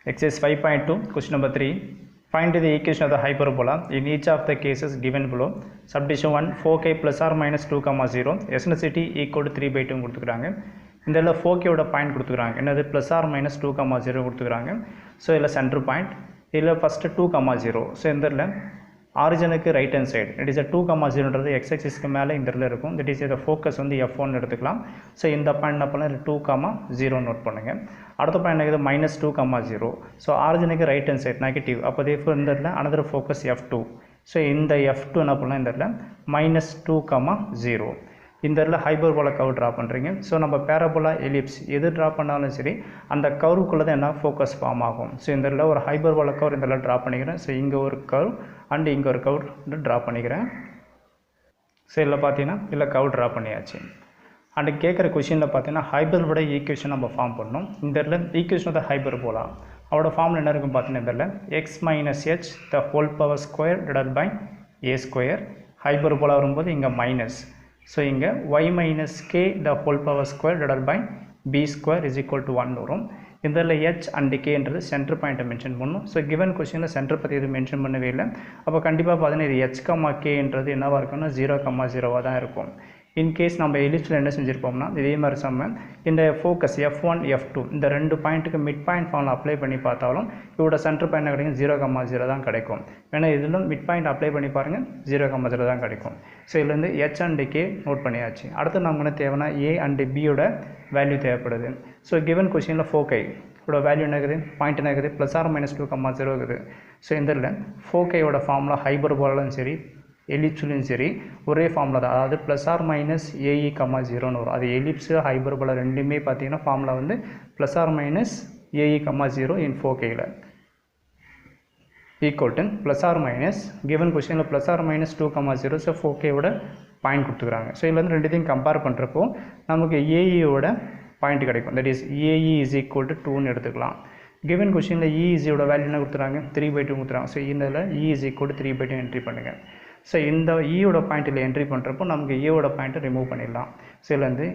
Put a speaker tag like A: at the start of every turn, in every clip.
A: Exercise 5.2, question number 3. Find the equation of the hyperbola in each of the cases given below. Subdivision 1, 4k plus or minus 2, 0. Eccentricity equal to 3 by 2 கொடுத்துக்கிறாங்க. இந்த இடத்துல 4k ஓட point கொடுத்துக்கிறாங்க. என்னது plus or minus 2, 0 கொடுத்துக்கிறாங்க. So இதில் centre point, இதில் first 2, 0. So இந்த இடத்துல ஆரிஜனுக்கு right hand side it is 2, 0ன்றது எக்ஸ் ஆக்சிஸ்க்கு மேலே இந்த இடத்துல இருக்கும். தட் இஸ் இதை ஃபோக்கஸ் வந்து F1 எடுத்துக்கலாம். ஸோ இந்த பாயிண்ட் என்ன பண்ணலாம், 2, 0 நோட் பண்ணுங்கள். அடுத்த பாயிண்ட் இருக்குது -2, 0. ஸோ ஆரிஜனுக்கு ரைட் ஹேண்ட் சைடு நெகட்டிவ். அப்போ இதே இந்த இடத்துல அனதர் ஃபோக்கஸ் F2. ஸோ இந்த F2 என்ன பண்ணலாம், இந்த இடத்துல -2, 0. இந்த இடத்துல ஹைபர்போலா கர்வ் ட்ரா பண்ணுறீங்க. ஸோ நம்ம பேரபோலா எலிப்ஸ் எது ட்ரா பண்ணாலும் சரி அந்த கர்வுக்குள்ளே தான் என்ன ஃபோக்கஸ் ஃபார்ம் ஆகும். ஸோ இந்த இடத்துல ஒரு ஹைபர்போலா கர்வ் இந்த இடத்துல ட்ரா பண்ணிக்கிறேன். ஸோ இங்கே ஒரு கர்வ் அண்ட் இங்கே ஒரு கர்வ் ட்ரா பண்ணிக்கிறேன். ஸோ இதில் பார்த்தீங்கன்னா இல்லை கர்வ் ட்ரா பண்ணியாச்சு. அண்ட் கேட்குற கொஷினில் பார்த்தீங்கன்னா ஹைபர்போலா ஈக்குவேஷன் நம்ம ஃபார்ம் பண்ணணும். இந்த இடத்துல ஈக்குவேஷன் ஆஃப் த ஹைபர்போலா அவரோட ஃபார்மில் என்ன இருக்கும் பார்த்தீங்கன்னா இந்த இடத்துல x minus h the whole power square divided by a square. Hyperbola வரும்போது இங்கே மைனஸ். ஸோ இங்கே y minus k the whole power square divided by b square is equal to 1 வரும். இந்த h and kன்றது சென்டர் பாயிண்ட்டை mention பண்ணணும். So given கொஸ்டினில் centre பற்றி எதுவும் மென்ஷன் பண்ணவே இல்லை. அப்போ கண்டிப்பாக பார்த்தீங்கன்னா இது h, kன்றது என்னவாக இருக்குன்னா 0, 0 தான் இருக்கும். இன்கேஸ் நம்ம எலிப்ஸில் என்ன செஞ்சுருப்போம்னா இதே மாதிரி சம்ம இந்த ஃபோக்கஸ் F1, F2 இந்த ரெண்டு பாயிண்ட்டுக்கு மிட் பாயிண்ட் ஃபார்மில் அப்ளை பண்ணி பார்த்தாலும் இதோட சென்டர் பாயிண்ட் கிடைக்கும் 0, 0 தான் கிடைக்கும். ஏன்னா இதில் மிட் பாயிண்ட் அப்ளை பண்ணி பாருங்கள் 0, 0 தான் கிடைக்கும். ஸோ இதுலேருந்து h and k நோட் பண்ணியாச்சு. அடுத்து நமக்கு என்ன தேவைன்னா a and bயோட வேல்யூ தேவைப்படுது. ஸோ கிவன் கொஸ்டினில் 4k இதோட வேல்யூ என்ன இருக்குது, பாயிண்ட் என்ன இருக்குது, +or -2, 0 இருக்குது. ஸோ இந்த இதில் 4kயோட ஃபார்முலா ஹைபர்போலாலும் சரி எலிப்ஸ்லையும் சரி ஒரே ஃபார்முலா தான். அதாவது +or -ae, 0ன்னு வரும். அது எலிப்ஸு ஹைபர்போலா ரெண்டுமே பார்த்தீங்கன்னா ஃபார்முலா வந்து +or -ae, 0 இன் 4kல ஈக்குவல் டு +or கிவன் கொஸ்டினில் +or -2, 0. ஸோ 4kயோட பாயிண்ட் கொடுத்துக்கிறாங்க. ஸோ இதில் வந்து ரெண்டுத்தையும் கம்பேர் பண்ணுறப்போ நமக்கு ஏஇயோட பாயிண்ட் கிடைக்கும். That is a e is equal to 2ன்னு எடுத்துக்கலாம். கிவன் கொஸ்டினில் இஇஸியோட வேல்யூ என்ன கொடுத்துறாங்க, 3/2 கொடுத்துறாங்க. ஸோ இதில் இ இஸ் ஈக்குவல் டு 3/2 என்ட்ரி பண்ணுங்கள். ஸோ இந்த ஈயோட பாயிண்ட்டில் என்ட்ரி பண்ணுறப்போ நமக்கு ஏவோட பாயிண்ட்டை ரிமூவ் பண்ணிடலாம். ஸோ இதில் வந்து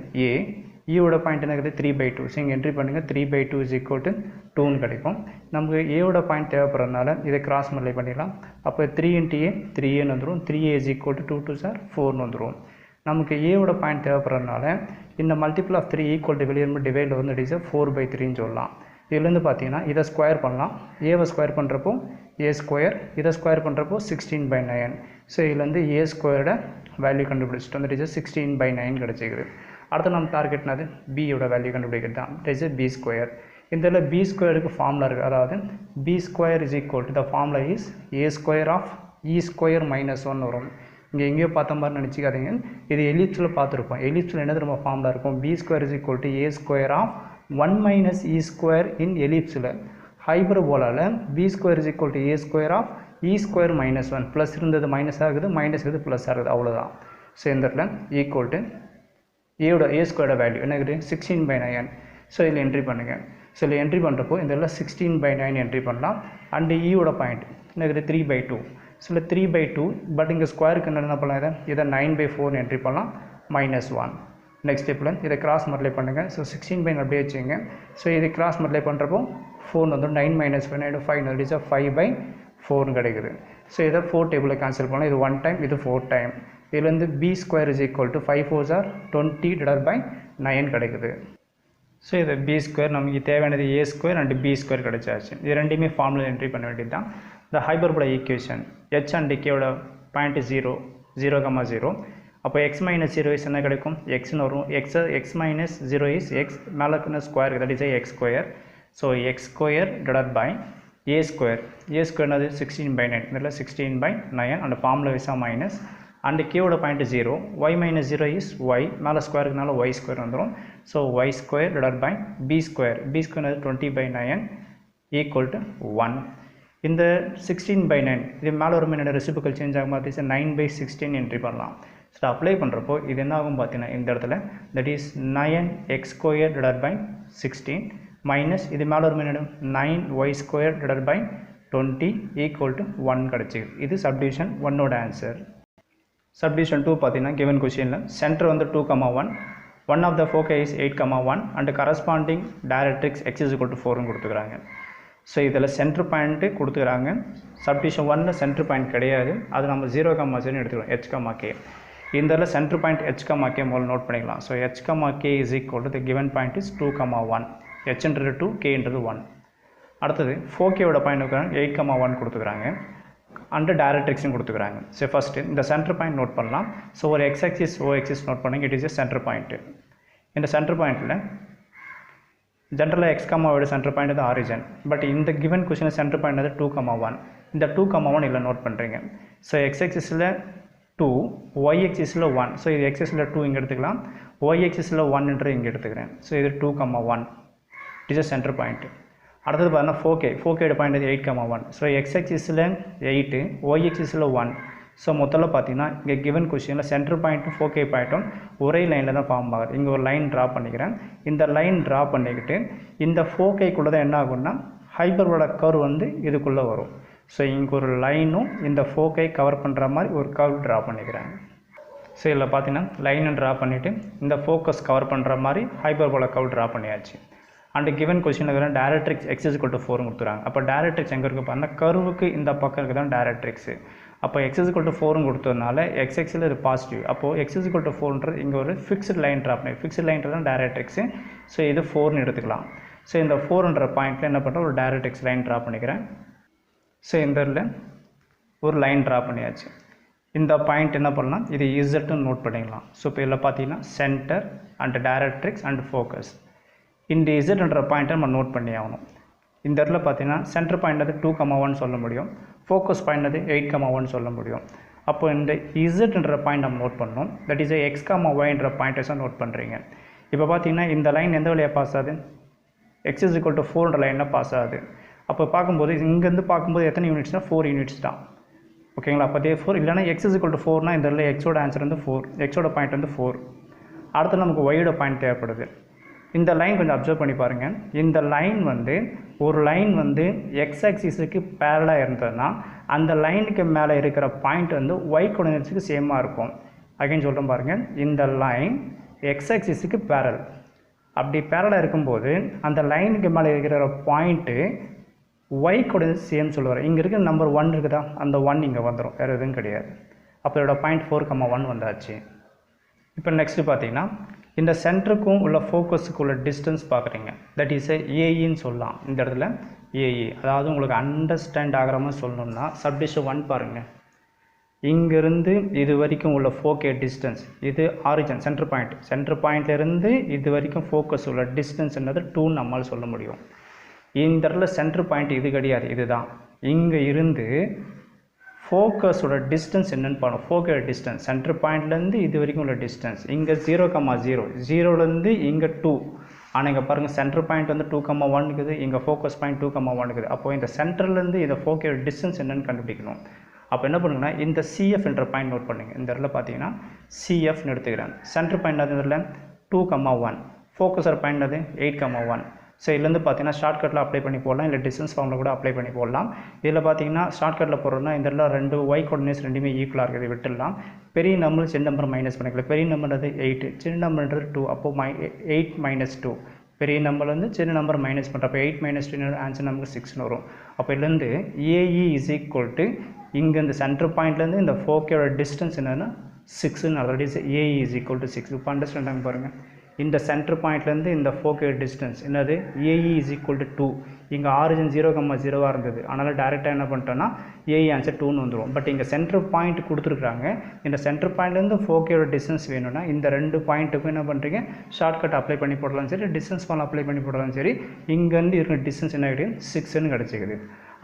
A: ஈயோட பாயிண்ட் என்ன இருக்குது, 3/2. ஸோ இங்கே என்ட்ரி பண்ணுங்கள், 3/2 இஸ் ஈக்குவல் டு 2ன்னு கிடைக்கும். நமக்கு ஏவோட பாயிண்ட் தேவைப்படுறதுனால இதை கிராஸ் மல்டிப்ளை பண்ணிடலாம். அப்போ 3 × a 3aன்னு வந்துடும். 3a இஸ் ஈக்குவல் டு 2 2 சார் 4ன்னு வந்துடும். நமக்கு ஏவோட பாயிண்ட் தேவைப்படுறதுனால இந்த மல்டிபிள் ஆஃப் 3 ஈக்குவல் டு வெளியே டிவைடில் வந்து இட் இஸ் 4/3ன்னு சொல்லலாம். இதுலேருந்து பார்த்தீங்கன்னா இதை ஸ்கொயர் பண்ணலாம். ஏவை ஸ்கொயர் பண்ணுறப்போ a ஸ்கொயர், இதை ஸ்கொயர் பண்ணுறப்போ 16/9. ஸோ இதுலேருந்து a ஸ்கொயரோட வேல்யூ கண்டுபிடிச்சிட்டோம். தட் இஸ் 16/9 கிடச்சிக்குது. அடுத்து நம்ம டார்கெட்னாது பியோட வேல்யூ கண்டுபிடிக்கிறது தான். That is b square. இந்த இதில் b ஸ்கொயருக்கு ஃபார்முலா இருக்குது. அதாவது b square is equal to the formula is a square of e square -1 வரும். இங்கே எங்கேயோ பார்த்த மாதிரி நினச்சிக்காதீங்க, இது எலிப்ஸில் பார்த்துருப்போம். எலிப்ஸில் என்ன நம்ம ஃபார்முலா இருக்கும், b square is equal to a square of 1 - e square in எலிப்ஸில். ஹைபர்போலாவில் b square is equal to a square of e square -1. Plus இருந்தது மைனஸ் ஆகுது, மைனஸ் இருக்குது ப்ளஸ் ஆகுது, அவ்வளோதான். ஸோ இந்த இடத்துல ஈக்குவல் டு ஏவோட a ஸ்கொயரோட வேல்யூ என்ன இருக்குது, 16/9. ஸோ இதில் என்ட்ரி பண்ணுங்கள். ஸோ இதில் என்ட்ரி பண்ணுறப்போ இந்த இடத்துல 16/9 என்ட்ரி பண்ணலாம். அண்டு ஈயோட பாயிண்ட் என்ன இருக்குது, 3/2. ஸோ இல்லை 3/2, பட் இங்கே ஸ்கொயருக்கு என்ன பண்ணலாம், இதை 9/4 என்ட்ரி பண்ணலாம், -1. நெக்ஸ்ட் ஸ்டெப்பில் இதை கிராஸ் மல்டிப்ளை பண்ணுங்கள். ஸோ 16/9 அப்படியே வச்சுங்க. ஸோ இதை கிராஸ் மல்டிப்ளை பண்ணுறப்போ 4 வந்து 9 - 5 5 இஸ் 5/4 கிடைக்குது. ஸோ இதை 4 டேபிளில் கேன்சல் பண்ணலாம். இது 1 டைம், இது 4 டைம். இதுலேருந்து b square is equal to 5 4s are 20 / 9 கிடைக்குது. ஸோ இது b ஸ்கொயர் நமக்கு தேவையானது a square and b square கிடைச்சாச்சு. இது ரெண்டுமே ஃபார்முலா என்ட்ரி பண்ண வேண்டியது தான். இந்த ஹைபர்போலா ஈக்குவேஷன் h and kயோட பாயிண்ட் 0, 0, 0. அப்போ x - 0 இஸ் என்ன கிடைக்கும், xன்னு வரும். x - 0 இஸ் x மேலே இருக்கிற square, that is x square. So x square divided by a square. a ஸ்கொயர்னது 16/9. இதில் 16/9 அந்த ஃபார்முலா விசா மைனஸ். அண்ட் கேவோட பாயிண்ட் 0, y - 0 இஸ் y மேலே ஸ்கொயருக்குனால y ஸ்கொயர் வந்துடும். So y square divided by b square. b square 20/9 equal to 1. இந்த 16/9 இது மேலே ஒரு மின்னோட ரெசிபிக்கல் சேஞ்ச் ஆகும் போது 9/16 என்ட்ரி பண்ணலாம். ஸோ அப்ளை பண்ணுறப்போ இது என்ன ஆகும் பார்த்தீங்கன்னா இந்த இடத்துல that is 9x square divided by 16 minus இது மேலே ஒரு மின்னோட 9y square divided by 20 equal to 1 கிடச்சிது. இது சப்டிவிஷன் 1ஓட ஆன்சர். சப்டிவிஷன் 2 பார்த்தீங்கன்னா கிவன் கொஷினில் சென்டர் வந்து 2, 1. One of the foci is 8, 1 and corresponding directrix x is equal to 4 கொடுத்துக்கிறாங்க. ஸோ இதில் சென்டர் பாயிண்ட்டு கொடுத்துக்கிறாங்க. சப்டிஷன் 1 சென்டர் பாயிண்ட் கிடையாது, அது நம்ம 0,0 எடுத்துக்கலாம் h, k. இந்த இடத்துல சென்டர் பாயிண்ட் h, k முதல்ல நோட் பண்ணிக்கலாம். So h, k is equal to the given point is 2,1. h என்றது 2, k என்றது 1. அடுத்தது 4kவோட பாயிண்ட் 8,1 கொடுத்துக்கிறாங்க. அண்டு டைரக்ட்ரிக்ஸும் கொடுத்துக்கிறாங்க. ஸோ ஃபஸ்ட்டு இந்த சென்டர் பாயிண்ட் நோட் பண்ணலாம். ஸோ ஒரு x axis o axis note பண்ணுங்க. It is a centre point. இந்த சென்டர் பாயிண்ட்டில் ஜென்ரலாக x, ஓட சென்டர் பாயிண்ட் அது ஆரிஜன். பட் இந்த கிவன் கொஷனில் சென்டர் பாயிண்ட் அது 2,1. இந்த 2,1 இல்லை நோட் பண்ணுறீங்க. ஸோ x axisல 2, y axisல 1. ஸோ இது x axisல 2 இங்கே எடுத்துக்கலாம், y axisல 1 இங்கே எடுத்துக்கிறேன். ஸோ இது 2,1 இட் இஸ் சென்டர் பாயிண்ட். அடுத்தது பார்த்தீங்கன்னா 4k பாயிண்ட் அது 8,1. ஸோ x axisல 8, y axisல 1. ஸோ மொத்தத்தில் பார்த்தீங்கன்னா இங்கே கிவன் கொஷனில் சென்டர் பாயிண்ட்டும் 4k பாயிண்ட்டும் ஒரே லைனில் தான் ஃபார்ம் ஆகுது. இங்கே ஒரு லைன் ட்ரா பண்ணிக்கிறேன். இந்த லைன் ட்ரா பண்ணிக்கிட்டு இந்த 4kக்குள்ளே தான் என்ன ஆகும்னா ஹைப்பர்போலா கர்வ் வந்து இதுக்குள்ளே வரும். ஸோ இங்கே ஒரு லைனும் இந்த 4k கவர் பண்ணுற மாதிரி ஒரு கர்வ் ட்ரா பண்ணிக்கிறேன். ஸோ இதில் பார்த்தீங்கன்னா லைனை ட்ரா பண்ணிவிட்டு இந்த ஃபோக்கஸ் கவர் பண்ணுற மாதிரி ஹைப்பர்போலா கர்வ் ட்ரா பண்ணியாச்சு. அண்ட் கிவன் கொஸ்டினில் இருக்கிற டைரக்ட்ரிக்ஸ் x = 4 கொடுத்துறாங்க. அப்போ டைரக்ட்ரிக்ஸ் எங்கே இருக்குது பார்த்தீங்கன்னா கர்வுக்கு இந்த பக்கம் இருக்குது தான் டைரக்ட்ரிக்ஸு. அப்போ x = 4 கொடுத்ததுனால x axisல இது பாசிட்டிவ். அப்போது x = 4ன்றது இங்கே ஒரு ஃபிக்ஸ்டு லைன் ட்ரா பண்ணி ஃபிக்ஸ்டு லைன்றது தான் டைரக்ட்ரிக்ஸு. ஸோ இது 4ன்னு எடுத்துக்கலாம். ஸோ இந்த 4ன்ற பாயிண்ட்டில் என்ன பண்ணுறோம், ஒரு டைரக்ட்ரிக்ஸ் லைன் ட்ரா பண்ணிக்கிறேன். ஸோ இந்த இதில் ஒரு லைன் ட்ரா பண்ணியாச்சு. இந்த பாயிண்ட் என்ன பண்ணலாம், இது இசட்னு நோட் பண்ணிக்கலாம். ஸோ இப்போ இதில் பார்த்தீங்கன்னா centre and directrix and focus. இந்த இசட்ன்ற பாயிண்ட்டை நம்ம நோட் பண்ணி ஆகணும். இந்த இடத்துல பார்த்தீங்கன்னா சென்டர் பாயிண்ட் அது 2,1 சொல்ல முடியும், ஃபோக்கஸ் பாயிண்ட் அது 8,1 சொல்ல முடியும். அப்போ இந்த இசட்ன்ற பாயிண்ட் நம்ம நோட் பண்ணணும். தட் இஸ் x, yன்ற பாயிண்ட்ஸை நோட் பண்ணுறீங்க. இப்போ பார்த்தீங்கன்னா இந்த லைன் எந்த வழியாக பாஸ் ஆகுது, x = 4ன்ற லைனில் பாஸ் ஆகுது. அப்போ பார்க்கும்போது இங்கேருந்து பார்க்கும்போது எத்தனை யூனிட்ஸ்னால் 4 யூனிட்ஸ் தான். ஓகேங்களா? அப்போ அதே 4 இல்லைனா x = 4னால் இந்த இடத்துல எக்ஸோட ஆன்சர் வந்து 4, எக்ஸோட பாயிண்ட் வந்து 4. அடுத்து நமக்கு ஒயோட பாயிண்ட் தேவைப்படுது. இந்த லைன் கொஞ்சம் அப்சர்வ் பண்ணி பாருங்கள். இந்த லைன் வந்து ஒரு லைன் வந்து x ஆக்சிஸுக்கு பேரலாக இருந்ததுன்னா அந்த லைனுக்கு மேலே இருக்கிற பாயிண்ட் வந்து y கோஆர்டினேட்ஸுக்கு சேமாக இருக்கும். அகைன் சொல்கிறேன் பாருங்கள், இந்த லைன் x ஆக்சிஸுக்கு பேரல். அப்படி பேரலாக இருக்கும்போது அந்த லைனுக்கு மேலே இருக்கிற பாயிண்ட்டு y கோஆர்டினேட்ஸ் சேம் சொல்லுவார். இங்கே இருக்கிற நம்பர் 1 இருக்குதா, அந்த 1 இங்கே வந்துடும், வேறு எதுவும் கிடையாது. அப்போ இதோட பாயிண்ட் 4,1 வந்தாச்சு. இப்போ நெக்ஸ்ட்டு பார்த்தீங்கன்னா இந்த சென்டருக்கும் உள்ள ஃபோக்கஸுக்கு உள்ள டிஸ்டன்ஸ் பார்க்குறீங்க. தட் இஸ் ஏஇன்னு சொல்லலாம். இந்த இடத்துல ஏஇ, அதாவது உங்களுக்கு அண்டர்ஸ்டாண்ட் ஆகிற மாதிரி சொல்லணும்னா சப்டிஷன் 1 பாருங்கள். இங்கேருந்து இது வரைக்கும் உள்ள 4k டிஸ்டன்ஸ், இது ஆரிஜன் சென்டர் பாயிண்ட். சென்டர் பாயிண்ட்லேருந்து இது வரைக்கும் ஃபோக்கஸ் உள்ள டிஸ்டன்ஸ்ன்றது 2 நம்மளால் சொல்ல முடியும். இந்த இடத்துல சென்டர் பாயிண்ட் இது கிடையாது, இதுதான். இங்கே இருந்து ஃபோக்கஸோட டிஸ்டன்ஸ் என்னென்னு பண்ணணும். ஃபோக்கஸ் டிஸ்டன்ஸ் சென்டர் பாயிண்ட்லேருந்து இது வரைக்கும் உள்ள டிஸ்டன்ஸ் இங்கே 0,0, 0லேருந்து இங்கே 2. ஆனால் இங்கே பாருங்கள் சென்டர் பாயிண்ட் வந்து 2,1 இருக்குது, இங்கே ஃபோக்கஸ் பாயிண்ட் 2,1 இருக்குது. அப்போது இந்த சென்டர்லேருந்து இந்த ஃபோக்கஸ் டிஸ்டன்ஸ் என்னென்னு கண்டுபிடிக்கணும். அப்போ என்ன பண்ணுங்கன்னா இந்த CF என்ற பாயிண்ட் நோட் பண்ணுங்கள். இந்த இடத்துல பார்த்தீங்கன்னா CFன்னு எடுத்துக்கிறேன். சென்டர் பாயிண்ட் அது இதில் 2,1, ஃபோக்கஸர் பாயிண்ட் அது 8,1. ஸோ இதுலேருந்து பார்த்தீங்கன்னா ஷார்ட்கட்டில் அப்ளை பண்ணி போடலாம், இல்லை டிஸ்டன்ஸ் ஃபார்மில் கூட அப்ளை பண்ணி போடலாம். இதில் பார்த்தீங்கன்னா ஷார்ட்கட்டில் போடுறோம்னா இந்த இடத்துல 2 y கோஆர்டினேட்ஸ் ரெண்டுமே ஈக்குவலாக இருக்குது, விட்டுடலாம். பெரிய நம்பர் சின்ன நம்பர் மைனஸ் பண்ணிக்கலாம். பெரிய நம்பர்ன்றது 8, சின்ன நம்பர்ன்றது 2. அப்போது 8 - 2 பெரிய நம்பர்லேருந்து சின்ன நம்பர் மைனஸ் பண்ணுறப்போ 8 - 2 ஆன்சர் நமக்கு 6ன்னு வரும். அப்போ இதுலேருந்து ஏஇ = இங்கே இந்த சென்டர் பாயிண்ட்லேருந்து இந்த ஃபோக்கோட டிஸ்டன்ஸ் என்னென்னா 6ன்னு ஆல்ரெடி ஏஇ = 6. இப்போ அண்டர்ஸ்டாண்ட் பாருங்கள். இந்த சென்டர் பாயிண்ட்லேருந்து இந்த ஃபோக்கஸ் டிஸ்டன்ஸ் என்னது, ஏஇ = 2. இங்கே ஆரிஜின் 0,0 இருந்தது, அதனால் டேரெக்டாக என்ன பண்ணிட்டோன்னா ஏஇ ஆன்சர் 2ன்னு வந்துடும். பட் இங்கே சென்டர் பாயிண்ட் கொடுத்துருக்குறாங்க. இந்த சென்டர் பாயிண்ட்லேருந்து ஃபோக்கஸோட டிஸ்டன்ஸ் வேணும்னா இந்த 2 பாயிண்ட்டுக்கும் என்ன பண்ணுறீங்க, ஷார்ட்கட் அப்ளை பண்ணி போடலாம் சரி, டிஸ்டன்ஸ் ஃபார்ம் அப்ளை பண்ணி போடலாம் சரி. இங்கேருந்து இருக்கிற டிஸ்டன்ஸ் என்ன கிடையாது, 6ன்னு கிடச்சிக்குது.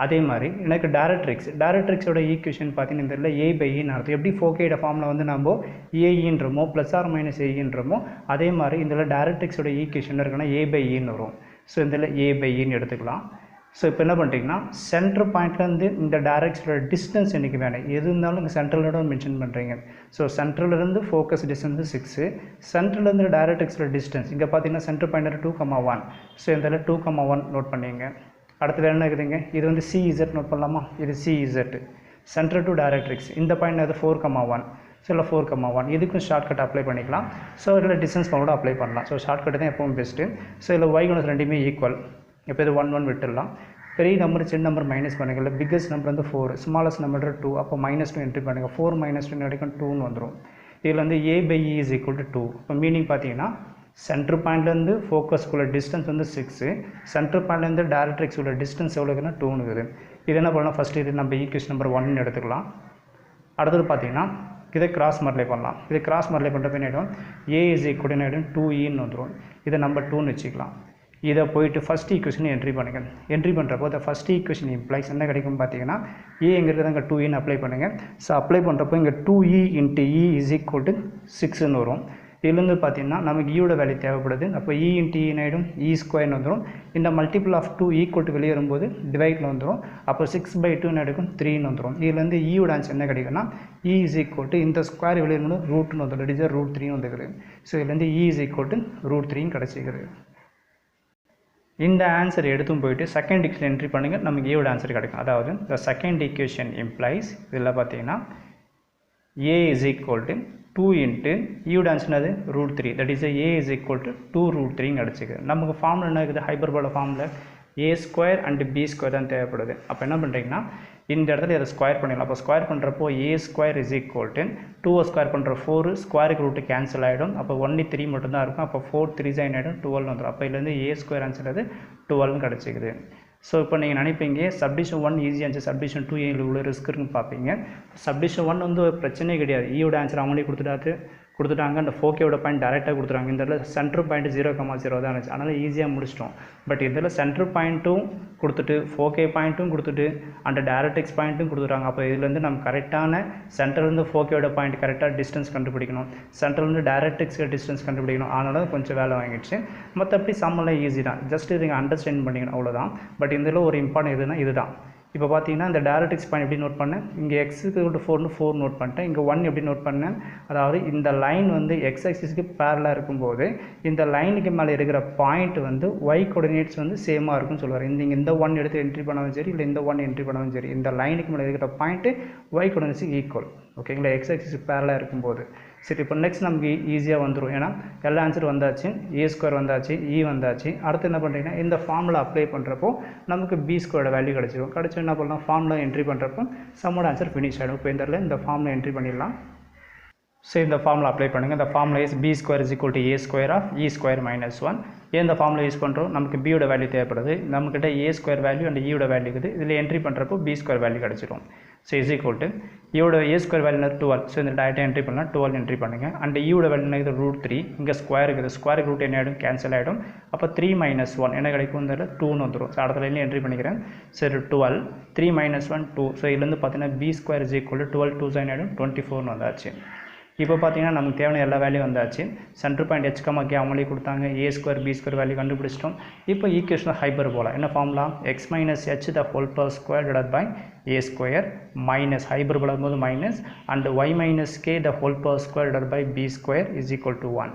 A: அதே மாதிரி எனக்கு டைரக்ட்ரிக்ஸோட ஈக்குவேஷன் பார்த்தீங்கன்னா இந்த இதில் A/Eன்னு அர்த்தம். எப்படி 4K ஃபார்மில் வந்து நம்ம ஏஇன்றமோ ± ஏஇன்றமோ அதே மாதிரி இதில் டைரக்ட்ரிக்ஸோட ஈக்குவேஷன் இருக்குன்னா A/Eன்னு வரும். ஸோ இதில் A/Eன்னு எடுத்துக்கலாம். ஸோ இப்போ என்ன பண்ணுறீங்கன்னா சென்டர் பாயிண்ட்லேருந்து இந்த டைரக்ட்ஸோட டிஸ்டன்ஸ் எனக்கு வேணும், எது இருந்தாலும் இங்கே சென்ட்ரலோட மென்ஷன் பண்ணுறீங்க. ஸோ சென்ட்ரலேருந்து ஃபோக்கஸ் டிஸ்டன்ஸ் 6, சென்ட்ரலேருந்து டைரக்ட்ரிக்ஸோட டிஸ்டன்ஸ் இங்கே பார்த்தீங்கன்னா சென்டர் பாயிண்ட் 2,1. ஸோ இதில் 2,1 நோட் பண்ணிங்க. அடுத்தது என்ன இருக்குதுங்க, இது வந்து CZ நோட் பண்ணலாமா, இது CZ சென்டர் டு டைரக்ட்ரிக்ஸ். இந்த பாயிண்ட் அது 4,1. ஸோ இல்லை 4,1 இதுக்கும் ஷார்ட்கட் அப்ளை பண்ணிக்கலாம். ஸோ இதில் டிஸ்டன்ஸ் கூட அப்ளை பண்ணலாம். ஸோ ஷார்ட்கட் தான் எப்பவும் பெஸ்ட்டு. ஸோ இதில் y கோஆர்டினேட்ஸ் ரெண்டுமே ஈக்குவல். இப்போ இது 1 விட்டுடலாம். பெரிய நம்பர் சின்ன நம்பர் மைனஸ் பண்ணுங்கள். இல்லை பிக்கஸ்ட் நம்பர் வந்து 4, ஸ்மாலஸ்ட் நம்பர் 2, அப்போ -2 என்ட்ரி பண்ணுங்கள். 4 - 2 கிடைக்கும் 2ன்னு வந்துடும். இதில் வந்து a/e is equal to 2. இப்போ மீனிங் பார்த்தீங்கன்னா சென்டர் பாயிண்ட்லேருந்து ஃபோக்கஸ்க்குள்ள டிஸ்டன்ஸ் வந்து 6, சென்டர் பாயிண்ட்லேருந்து டைரக்ட்ரிக்ஸ் உள்ள டிஸ்டன்ஸ் எவ்வளோக்குன்னா 2ன்னு இருக்குது. இது என்ன பண்ணலாம், ஃபஸ்ட்டு இது நம்ம ஈக்குவேஷன் நம்பர் 1 எடுத்துக்கலாம். அடுத்தது பார்த்தீங்கன்னா இதை கிராஸ் மல்டிப்ளை பண்ணலாம். இது கிராஸ் மல்டிப்ளை பண்ணுறப்ப என்ன ஆகிடும், a is equal to 2eன்னு வந்துடும். இதை நம்ம 2ன்னு வச்சுக்கலாம். இதை போயிட்டு ஃபஸ்ட் ஈக்குவேஷன் என்ட்ரி பண்ணுங்கள். என்ட்ரி பண்ணுறப்போ இந்த ஃபஸ்ட் ஈக்குவேஷன் இம்ப்ளைஸ் என்ன கிடைக்கும் பார்த்தீங்கன்னா, a எங்கே இருக்குது அங்கே 2eன்னு அப்ளை பண்ணுங்கள். ஸோ அப்ளை பண்ணுறப்போ இங்கே 2e × e is equal to 6ன்னு வரும். இதுலேருந்து பார்த்தீங்கன்னா நமக்கு ஈயோட வேல்யூ தேவைப்படுது. அப்போ e × e ஆகிடும், e² வந்துடும். இந்த மல்டிபிள் ஆஃப் 2 ஈக்குவல் டு வெளியே வரும்போது டிவைட்டில் வந்துடும். அப்போ 6/2 எடுக்கும் 3ன்னு வந்துடும். இதுலேருந்து ஈயோட ஆன்சர் என்ன கிடைக்குன்னா, e is equal to இந்த ஸ்கொயர் வெளியே வரும்போது ரூட்னு வந்துடும். இட் இஸ் √3 வந்துருக்குது. ஸோ இதுலேருந்து e is equal to √3 கிடச்சிக்கிறது. இந்த ஆன்சர் எடுத்தும் போயிட்டு செகண்ட் ஈக்குவேஷன் என்ட்ரி பண்ணுங்கள், நமக்கு ஏவோட ஆன்சர் கிடைக்கும். அதாவது the second equation implies இதில் பார்த்தீங்கன்னா a is equal to 2 × ஈயோட answer அது √3, that is a is equal to 2√3 கிடச்சிக்குது. நமக்கு ஃபார்முலா என்ன இருக்குது, hyperbola formula a² and b² தான் தேவைப்படுது. அப்போ என்ன பண்ணுறீங்கன்னா இந்த இடத்துல இதை ஸ்கொயர் பண்ணிடலாம். அப்போ ஸ்கொயர் பண்ணுறப்போ a² is equal to 2 square பண்ணுற 4 ஸ்கொயருக்கு ரூட்டு கேன்சல் ஆகிடும். அப்போ 1 மட்டும்தான் இருக்கும். அப்போ 4 3 ஆகிடும் 12 வந்துடும். அப்போ இதுலேருந்து a² ஆன்சர் அது 12ன்னு கிடச்சிக்குது. ஸோ இப்போ நீங்கள் நினைப்பீங்க சப்டிஷன் 1 ஈஸியாக இருந்துச்சு, சப்டிஷன் 2 இவ்வளோ ரிஸ்க் இருக்குன்னு பார்ப்பீங்க. சப்டிஷன் 1 வந்து ஒரு பிரச்சனையே கிடையாது. ஈயோட ஆன்சர் அவங்களே கொடுத்துட்டாங்க. அந்த ஃபோக்கேவோட பாயிண்ட் டேரெக்டாக கொடுத்துறாங்க. இந்த இடத்துல சென்டர் பாயிண்ட் 0,0 தான் இருந்துச்சு, அதனால் ஈஸியாக முடிச்சிட்டோம். பட் இதில் சென்டர் பாயிண்ட்டும் கொடுத்துட்டு ஃபோக்கே பாயிண்ட்டும் கொடுத்துட்டு அந்த டைரக்ட்ரிக்ஸ் பாயிண்ட்டும் கொடுத்துட்டாங்க. அப்போ இதுலேருந்து நம்ம கரெக்டான சென்டர்லேருந்து ஃபோக்கேவோட பாயிண்ட் கரெக்டாக டிஸ்டன்ஸ் கண்டுபிடிக்கணும், சென்டர்லேருந்து டைரக்ட்ரிக்ஸ்க்கு டிஸ்டன்ஸ் கண்டுபிடிக்கணும். அதனால கொஞ்சம் வேலை வாங்கிடுச்சு. மற்றபடி சம்மெல்லாம் ஈஸி தான், ஜஸ்ட் இது நீங்கள் அண்டர்ஸ்டாண்ட் பண்ணிக்கணும் அவ்வளோதான். பட் இதில் ஒரு இம்பார்ட்டன்ட் எதுனா இதுதான். இப்போ பார்த்தீங்கன்னா இந்த டைரக்ட்ரிக்ஸ் பாயிண்ட் எப்படி நோட் பண்ணேன், இங்கே x=4 4 நோட் பண்ணிட்டேன். இங்கே 1 எப்படி நோட் பண்ணேன், அதாவது இந்த லைன் வந்து x ஆக்சிஸ்க்கு பேரலாக இருக்கும்போது இந்த லைனுக்கு மேலே இருக்கிற பாயிண்ட் வந்து y கோஆர்டினேட்ஸ் வந்து சேமாக இருக்கும்னு சொல்லுவார். இந்த 1 எடுத்து என்ட்ரி பண்ணாலும் சரி, இல்லை இந்த 1 என்ட்ரி பண்ணாலும் சரி, இந்த லைனுக்கு மேலே இருக்கிற பாயிண்ட்டு y கோஆர்டினேட்ஸுக்கு ஈக்குவல். ஓகேங்களா, x ஆக்சிஸ்க்கு பேரலாக இருக்கும்போது. சரி, இப்போ நெக்ஸ்ட் நமக்கு ஈஸியாக வந்துடும். ஏன்னா எல்லா ஆன்சர் வந்தாச்சு, a² வந்தாச்சு, e வந்தாச்சு. அடுத்து என்ன பண்ணுறீங்கன்னா இந்த ஃபார்முலா அப்ளை பண்ணுறப்போ நமக்கு b² வேல்யூ கிடச்சிடும். கிடச்சி என்ன பண்ணலாம், ஃபார்முலா என்ட்ரி பண்ணுறப்போ சம்மோட ஆன்சர் ஃபினிஷ் ஆகிடும். இப்போ இந்த ஃபார்முலா என்ட்ரி பண்ணிடலாம். ஸோ இந்த ஃபார்முலா அப்ளை பண்ணுங்கள். இந்த formula is b² is equal to a² of e² - 1. ஏன் இந்த ஃபார்முலா யூஸ் பண்ணுறோம், நமக்கு b-யோட வேல்யூ தேவைப்படுது, நம்மக்கிட்ட a² வேல்யூ அண்ட் e-யோட வேல்யூ இருக்குது. இதில் என்ட்ரி பண்ணுறப்போ b² வேல்யூ கிடச்சிடும். ஸோ இஸ் ஈக்குவல் டு ஈயோட a² வேல்யூ 12. ஸோ இந்த டேரெக்டாக என்ட்ரி பண்ணலாம், 12 என்ட்ரி பண்ணுங்கள். அண்ட் ஈயோட வேல்யூ இது √3. இங்கே ஸ்கொயர் இருக்குது, ஸ்கொயருக்கு ரூட் என்ன ஆகிடும், கேன்சல் ஆகிடும். அப்போ 3 - 1 என்ன கிடைக்கும், இந்த 2ன்னு வந்துடும். ஸோ அடுத்த லைனில் என்ட்ரி பண்ணிக்கிறேன். சரி, 12 3 - 1 2. ஸோ இதுலேருந்து பார்த்தீங்கன்னா b² is equal to 12 2 ஆகிடும் 24ன்னு வந்தாச்சு. இப்போ பார்த்தீங்கன்னா நமக்கு தேவையான எல்லா வேல்யூ வந்தாச்சு. சென்டர் பாயிண்ட் h, k அவங்களே கொடுத்தாங்க, a² b² வேல்யூ கண்டுபிடிச்சிட்டோம். இப்போ ஈக்குவேஷன் ஹைபர்போலா என்ன formula, x - h the whole power square divided by a² minus hyperbola போது minus and y - k the whole power square divided by b² is equal to 1.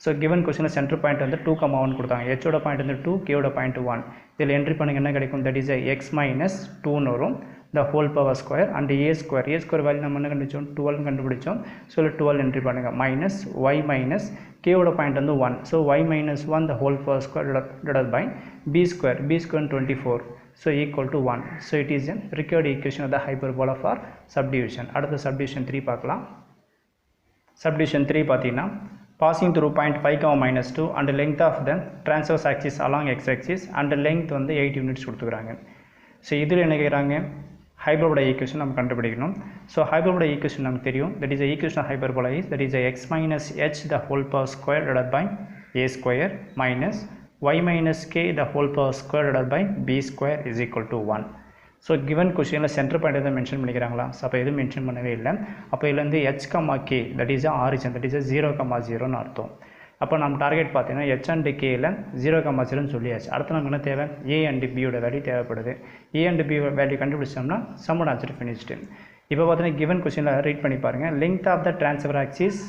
A: So given கொஸ்டினில் centre point வந்து 2,1 கொடுத்தாங்க, ஹெச்சோட point வந்து 2, கேவோட point 1. இதில் entry பண்ணுங்க என்ன கிடைக்கும், that is x - 2ன்னு வரும், the whole power square and a² value நம்ம என்ன கண்டுபிடிச்சோம், 12 கண்டுபிடிச்சோம். ஸோ 12 என்ட்ரி பண்ணுங்கள், மைனஸ் y - k-ஓட பாயிண்ட் வந்து 1. So y - 1 the whole power square divided by b² 24. So equal to 1. So it is a required equation of the hyperbola for subdivision. அடுத்த subdivision 3 பார்க்கலாம். Subdivision 3 பார்த்தீங்கன்னா passing through point 5, -2 and length of the transverse axis along x-axis and length வந்து 8 units கொடுத்துக்கிறாங்க. So இதில் என்ன கேட்குறாங்க, hyperbola equation நம்ம கண்டுபிடிக்கணும். ஸோ ஹைபர்போலா ஈக்குவேஷன் நமக்கு தெரியும், that is equation hyperbola is that is x - h the whole power square divided by a² minus y - k the whole power square divided by b² is equal to 1. So given கொஸ்டினில் centre point எதாவது mention பண்ணிக்கிறாங்களா, so அப்போ எதுவும் mention பண்ணவே இல்லை. அப்போ இதுலேருந்து h, k that is origin, that is 0,0ன்னு அர்த்தம். அப்போ நம்ம டார்கெட் பார்த்தீங்கன்னா h and kல 0,0ன்னு சொல்லியாச்சு. அடுத்து நமக்கு என்ன தேவை, a and b-யோட வேல்யூ தேவைப்படுது. a and b வேல்யூ கண்டுபிடிச்சோம்னா சம்மோட ஆன்சர் ஃபினிஷ்டு. இப்போ பார்த்தீங்கன்னா கிவன் கொஸ்டினில் ரீட் பண்ணி பாருங்கள், length of the transfer axis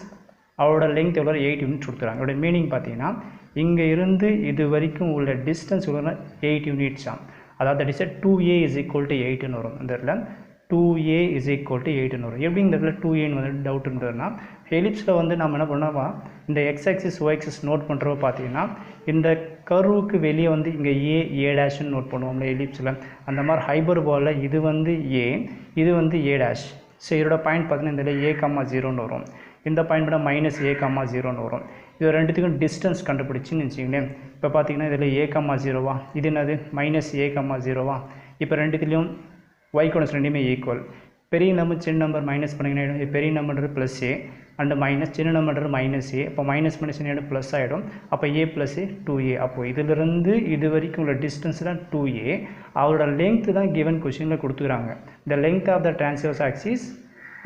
A: அவரோட லெங்த் எவ்வளோ 8 யூனிட் கொடுத்துறாங்க. அதோட மீனிங் பார்த்தீங்கன்னா இங்கே இருந்து இது வரைக்கும் உள்ள டிஸ்டன்ஸ் எவ்வளோ 8 யூனிட்ஸ் தான். அதாவது that is 2a is equal to 8ன்னு வரும். இந்த இடத்துல 2a is equal to 8ன்னு வரும். எப்படி இந்த இடத்துல 2aன்னு வந்து டவுட் இருந்ததுன்னா, ஹெலிப்ஸில் வந்து நம்ம என்ன பண்ணோமா இந்த x axis y axis note பண்ணுறப்ப பார்த்தீங்கன்னா இந்த கர்வுக்கு வெளியே வந்து இங்கே ஏ டேஷ்னு நோட் பண்ணுவோம்ல எலிப்ஸில், அந்த மாதிரி ஹைபர்போலில் இது வந்து ஏ, இது வந்து ஏ டேஷ். ஸோ இதோட பாயிண்ட் பார்த்தீங்கன்னா இந்த ஏ கம்மா 0ன்னு வரும், இந்த பாயிண்ட் பண்ணால் மைனஸ் ஏ கம்மா 0ன்னு வரும். இது ரெண்டுத்துக்கும் டிஸ்டன்ஸ் கண்டுபிடிச்சின்னு வச்சுக்கிங்களேன். இப்போ பார்த்தீங்கன்னா இதில் ஏ கம்மா 0வா, இது என்னது மைனஸ் ஏ கம்மா 0வா. இப்போ ரெண்டுத்துலேயும் ஒய் கோணஸ் ரெண்டுமே ஈக்குவல். பெரிய நம்பர் சின்ன நம்பர் மைனஸ் பண்ணிங்கன்னா பெரிய number plus A and minus, சின்ன நம்பர் மைனஸ் ஏ. அப்போ மைனஸ் என்ன ப்ளஸ் ஆகிடும். அப்போ ஏ ப்ளஸ் ஏ 2a. அப்போது இதிலிருந்து இது வரைக்கும் உள்ள டிஸ்டன்ஸ் தான் 2a. அவரோட லெங்க்த்து தான் கிவன் கொஷினில் கொடுத்துக்கிறாங்க. The length of the transverse axis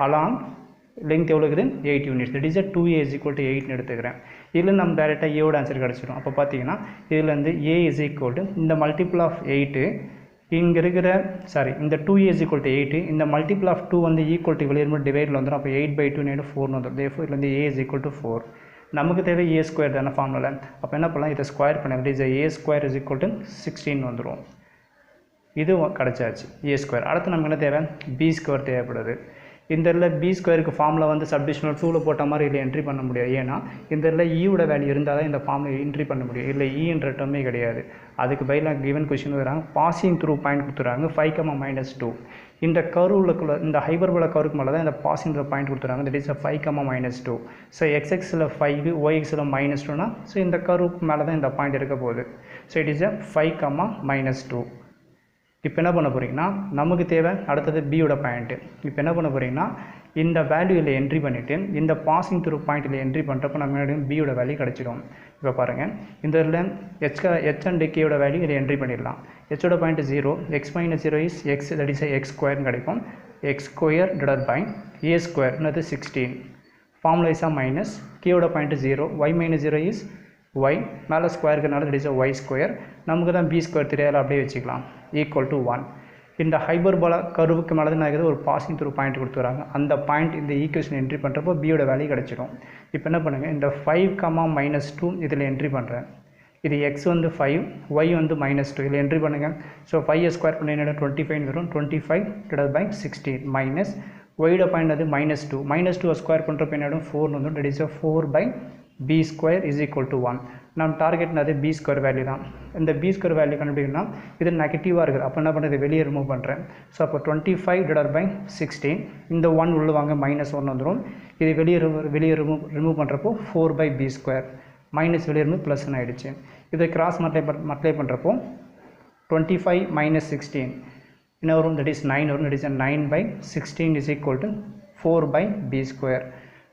A: along length எவ்வளோ இருக்குது 8 யூனிட்ஸ். தட் இஸ் 2a = 8ன்னு எடுத்துக்கிறேன். இதில் நம்ம டேரெக்டாக ஏவோட ஆன்சர் கிடச்சிடும். அப்போ பார்த்தீங்கன்னா இதில் a = இந்த மல்டிபிள் ஆஃப் 8 இங்கே இருக்கிற இந்த 2a = 8, இந்த மல்டிபிள் ஆஃப் 2 வந்து ஈக்குவல் டு வெளியே டிவைடில் வந்துடும். அப்போ 8/2 4 வந்துடும். தேர்ஃபோர் இதில் a = 4. நமக்கு தேவை a² தானே ஃபார்முலா. அப்போ என்ன பண்ணலாம், இதை ஸ்கொயர் பண்ண a² = 16 வந்துடும். இது கிடச்சாச்சு a². அடுத்து நமக்கு என்ன தேவை, b² தேவைப்படுது. இந்த இதில் b² ஃபார்முலா வந்து சப்டிஷனல் 2ல் போட்ட மாதிரி இதில் என்ட்ரி பண்ண முடியாது. ஏன்னா இந்த இதில் ஈயோட வேல்யூ இருந்தால் தான் இந்த ஃபார்மில் என்ட்ரி பண்ண முடியும். இல்லை ஈன்ற டேர்மே கிடையாது. அதுக்கு பதிலாக கிவன் கொஷின் வராங்க, பாசிங் த்ரூ பாயிண்ட் கொடுத்துறாங்க 5, -2. இந்த கர்வுக்குள்ள இந்த ஹைபர்போலா கர்வுக்கு மேலே தான் இந்த பாசிங் பாயிண்ட் கொடுத்துறாங்க. That is 5, -2. ஸோ எக்ஸ்எக்ஸில் 5, ஒய்எக்ஸில் -2னா ஸோ இந்த கர்வுக்கு மேலே தான் இந்த பாயிண்ட் இருக்க போகுது. So it is 5, -2. இப்போ என்ன பண்ண போகிறீங்கன்னா நமக்கு தேவை அடுத்தது பியோட பாயிண்ட்டு. இப்போ என்ன பண்ண போகிறீங்கன்னா இந்த வேல்யூவில் என்ட்ரி பண்ணிவிட்டு இந்த பாசிங் த்ரூ பாயிண்ட்டில் என்ட்ரி பண்ணுறப்போ நம்ம பியோட வேல்யூ கிடச்சிடும். இப்போ பாருங்கள், இந்த இதில் h அண்ட் கேயோட வேல்யூ இதை என்ட்ரி பண்ணிடலாம். ஹோட point 0, x - 0 is x, that is x² கிடைக்கும். x² / a² என்னது 16. ஃபார்முலா இஸ் மைனஸ், கேயோட பாயிண்ட் 0, y - 0 இஸ் y, மேலே ஸ்கொயர் இருக்கிறனால தட் இஸ் y². நமக்கு தான் b² தெரியாத அப்படியே வச்சுக்கலாம், = 1. இந்த ஹைபர்போலா கர்வுக்கு மேலே தான் நான் ஒரு பாசிங் த்ரூ பாயிண்ட் கொடுத்துறாங்க. அந்த பாயிண்ட் இந்த ஈக்குவேஷன் என்ட்ரி பண்ணுறப்போ பியோட வேல்யூ கிடச்சிடும். இப்போ என்ன பண்ணுங்கள், இந்த 5, -2 இதில் என்ட்ரி பண்ணுறேன். இது x வந்து 5, y வந்து -2 இதில் என்ட்ரி பண்ணுங்கள். ஸோ 5² பண்ணி 25 வரும். 25/16 மைனஸ் ஒய்ட பாயிண்ட் அது -2. -2 ஸ்கொயர் பண்ணுறப்ப என்ன 4 வந்துடும். That is 4/b² = 1. நம்ம டார்கெட் அது b² வேல்யூ தான். இந்த b² வேல்யூ கண்டுபிடிக்கணும்னா இது நெகட்டிவாக இருக்குது. அப்போ என்ன பண்ணுறது, வெளியே ரிமூவ் பண்ணுறேன். ஸோ அப்போ 25/16 இந்த 1 உள்ள வாங்க -1 வந்துடும். இது வெளியே ரிமூவ் பண்ணுறப்போ 4/b², மைனஸ் வெளியே ரிமூவ் ப்ளஸ்ன்னு ஆகிடுச்சு. இதை கிராஸ் மல்டிப்ளை பண்ணுறப்போ 25 - 16 என்ன வரும், தட் இஸ் 9 வரும். That is 9/16 = 4/b².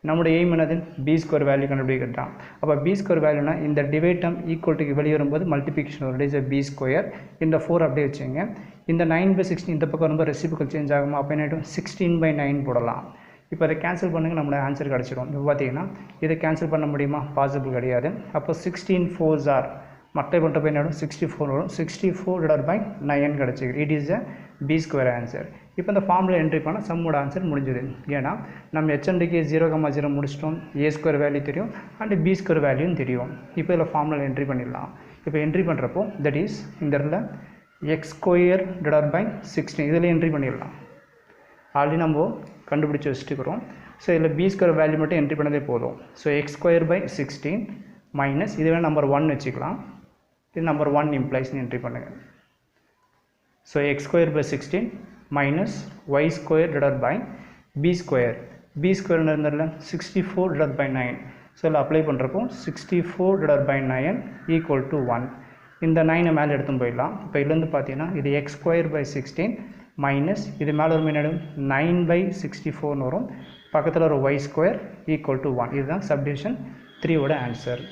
A: நம்முடைய எய்ம் என்னது, b² வேல்யூ கண்டுபிடிக்கிறது தான். அப்போ b² வேல்யூனா இந்த டிவைட் டேர்ம் ஈக்குவல் டு வெளியே வரும்போது மல்டிபிகேஷன் வரும். It is b². இந்த 4 அப்படியே வச்சுங்க. இந்த 9/16 இந்த பக்கம் ரொம்ப ரெசிபிக்கல் சேஞ்ச் ஆகுமா, அப்போ என்ன ஆகிடும் 16/9 போடலாம். இப்போ அதை கேன்சல் பண்ணுங்கள், நம்மளோட ஆன்சர் கிடச்சிடும். இப்போ பார்த்தீங்கன்னா இதை கேன்சல் பண்ண முடியுமா, பாசிபிள் கிடையாது. அப்போ 16 4s are மல்டிப்ளை பண்ணுறப்ப என்ன ஆகும், 64 வரும். 64/9 கிடச்சிது. It is b² answer. இப்போ இந்த ஃபார்முலா என்ட்ரி பண்ணால் சம்மோட ஆன்சர் முடிஞ்சுது. ஏன்னா நம்ம h and k 0, 0 முடிச்சிட்டோம். a² வேல்யூ தெரியும் அண்ட் b² வேல்யூன்னு தெரியும். இப்போ இதில் ஃபார்முலா என்ட்ரி பண்ணிடலாம். இப்போ என்ட்ரி பண்ணுறப்போ தட் இஸ் இந்த இடத்துல x² / 16 இதில் என்ட்ரி பண்ணிடலாம். ஆல்ரெடி நம்ம கண்டுபிடிச்சி வச்சுட்டுக்கிறோம். ஸோ இதில் b² வேல்யூ மட்டும் என்ட்ரி பண்ணதே போதும். ஸோ x² / 16 மைனஸ் இதுவே நம்பர் 1 வச்சுக்கலாம். இது நம்பர் 1 இம்ப்ளைஸ்னு என்ட்ரி பண்ணுங்கள். So x² / 16 minus y² / b². b² இருந்ததில் 64/9. So இதில் அப்ளை பண்ணுறப்போ 64/9 = 1. இந்த 9 மேலே எடுத்து போயிடலாம். இப்போ இதுலேருந்து பார்த்தீங்கன்னா இது x² / 16 மைனஸ் இது மேலே ஒரு மினிடம் 9/64 வரும். பக்கத்தில் ஒரு y² = 1. இதுதான் சப்டிவிஷன் 3 ஆன்சர்.